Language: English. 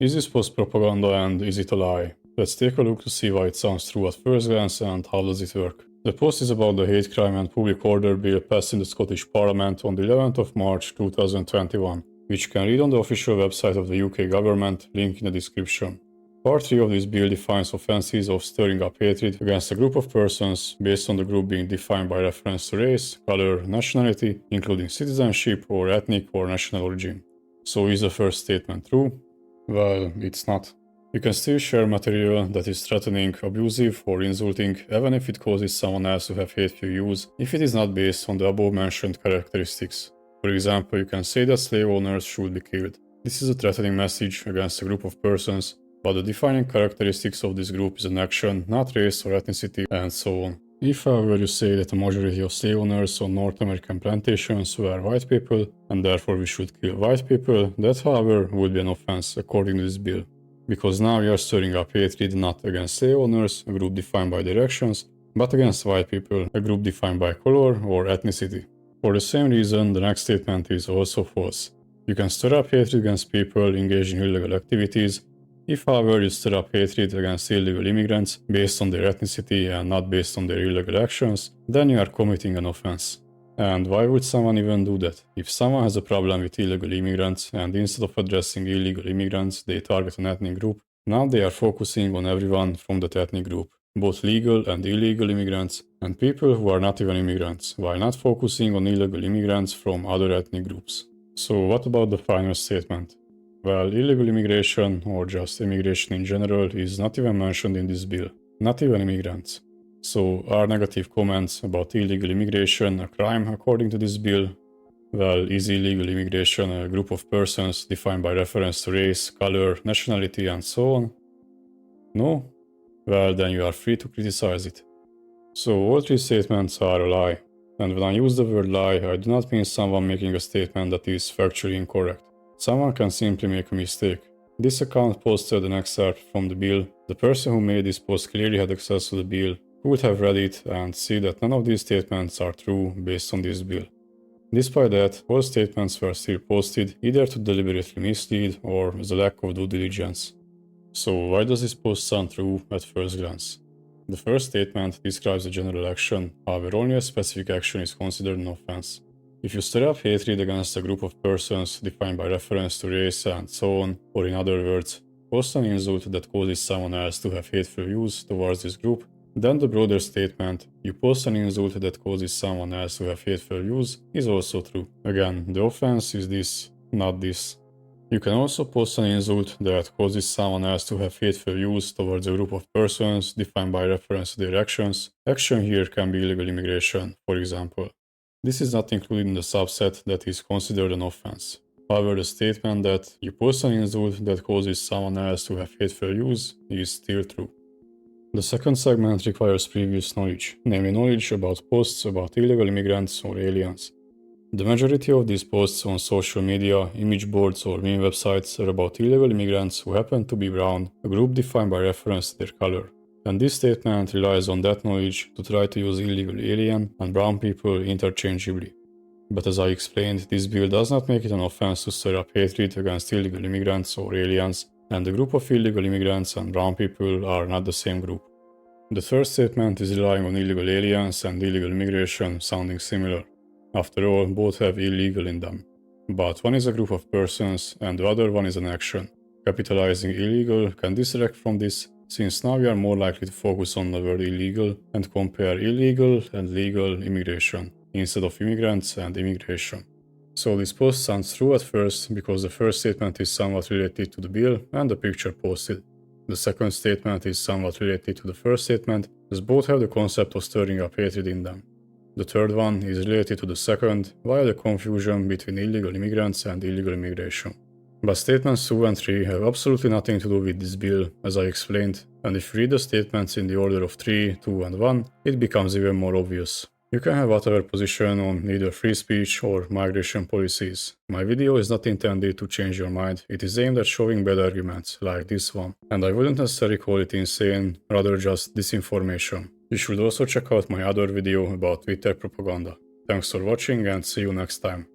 Is this post propaganda and is it a lie? Let's take a look to see why it sounds true at first glance and how does it work. The post is about the Hate Crime and Public Order Bill passed in the Scottish Parliament on the 11th of March 2021, which you can read on the official website of the UK government, link in the description. Part 3 of this bill defines offences of stirring up hatred against a group of persons based on the group being defined by reference to race, colour, nationality, including citizenship or ethnic or national origin. So is the first statement true? Well, it's not. You can still share material that is threatening, abusive, or insulting, even if it causes someone else to have hateful views, if it is not based on the above-mentioned characteristics. For example, you can say that slave owners should be killed. This is a threatening message against a group of persons, but the defining characteristics of this group is an action, not race or ethnicity, and so on. If, however, you say that the majority of slave owners on North American plantations were white people, and therefore we should kill white people, that, however, would be an offense according to this bill. Because now you are stirring up hatred not against slave owners, a group defined by their actions, but against white people, a group defined by color or ethnicity. For the same reason, the next statement is also false. You can stir up hatred against people engaged in illegal activities. If, however, you stir up hatred against illegal immigrants based on their ethnicity and not based on their illegal actions, then you are committing an offense. And why would someone even do that? If someone has a problem with illegal immigrants and instead of addressing illegal immigrants, they target an ethnic group, now they are focusing on everyone from that ethnic group, both legal and illegal immigrants, and people who are not even immigrants, while not focusing on illegal immigrants from other ethnic groups. So what about the final statement? Well, illegal immigration, or just immigration in general, is not even mentioned in this bill. Not even immigrants. So, are negative comments about illegal immigration a crime according to this bill? Well, is illegal immigration a group of persons defined by reference to race, color, nationality, and so on? No? Well, then you are free to criticize it. So, all three statements are a lie. And when I use the word lie, I do not mean someone making a statement that is factually incorrect. Someone can simply make a mistake. This account posted an excerpt from the bill. The person who made this post clearly had access to the bill, who would have read it and see that none of these statements are true based on this bill. Despite that, all statements were still posted either to deliberately mislead or as a lack of due diligence. So why does this post sound true at first glance? The first statement describes a general action, however only a specific action is considered an offense. If you stir up hatred against a group of persons defined by reference to race and so on, or in other words, post an insult that causes someone else to have hateful views towards this group, then the broader statement, you post an insult that causes someone else to have hateful views, is also true. Again, the offense is this, not this. You can also post an insult that causes someone else to have hateful views towards a group of persons defined by reference to their actions. Action here can be illegal immigration, for example. This is not included in the subset that is considered an offense. However, the statement that you post an insult that causes someone else to have hateful views is still true. The second segment requires previous knowledge, namely knowledge about posts about illegal immigrants or aliens. The majority of these posts on social media, image boards or meme websites are about illegal immigrants who happen to be brown, a group defined by reference to their color. And this statement relies on that knowledge to try to use illegal alien and brown people interchangeably. But as I explained, this bill does not make it an offense to stir up hatred against illegal immigrants or aliens, and the group of illegal immigrants and brown people are not the same group. The third statement is relying on illegal aliens and illegal immigration sounding similar. After all, both have illegal in them. But one is a group of persons and the other one is an action. Capitalizing illegal can distract from this, since now we are more likely to focus on the word illegal and compare illegal and legal immigration, instead of immigrants and immigration. So this post sounds true at first because the first statement is somewhat related to the bill and the picture posted. The second statement is somewhat related to the first statement, as both have the concept of stirring up hatred in them. The third one is related to the second via the confusion between illegal immigrants and illegal immigration. But statements 2 and 3 have absolutely nothing to do with this bill, as I explained, and if you read the statements in the order of 3, 2 and 1, it becomes even more obvious. You can have whatever position on either free speech or migration policies. My video is not intended to change your mind, it is aimed at showing bad arguments, like this one. And I wouldn't necessarily call it insane, rather just disinformation. You should also check out my other video about Twitter propaganda. Thanks for watching and see you next time.